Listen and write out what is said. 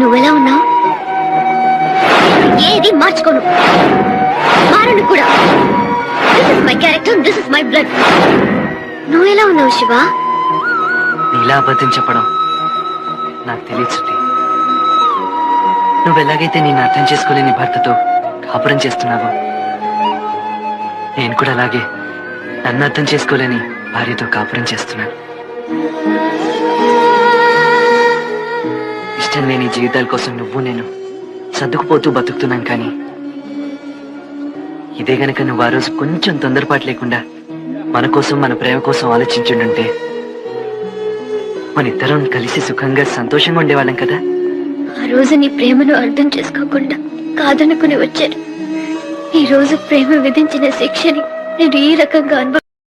నువ్వెలా ఉన్నావు? ఏది మార్చుకోను, మారను కూడా. This is my character, this is my blood. నువ్వెలా ఉన్నావు శివ? నీలా అబద్ధం చెప్పడం నాకు తెలియదు శృతి. నువ్వెలాగైతే నేను అర్థం చేసుకోలేని భర్తతో కాపురం చేస్తున్నావో, నేను కూడా అలాగే నన్ను అర్థం చేసుకోలేని భార్యతో కాపురం చేస్తున్నాను. ఇష్టం లేని జీవితాల కోసం నువ్వు నేను సర్దుకుపోతూ బతుకుతున్నాం. కానీ ఇదే గనక నువ్వు ఆ రోజు కొంచెం తొందరపాటు లేకుండా మన కోసం, మన ప్రేమ కోసం ఆలోచించుంటే మన ఇద్దరం కలిసి సుఖంగా సంతోషంగా ఉండేవాళ్ళం కదా. ఆ రోజు నీ ప్రేమను అర్థం చేసుకోకుండా కాదనుకుని వచ్చారు. ఈ రోజు ప్రేమ విధించిన శిక్షని నేను ఈ రకంగా అనుభవించాను.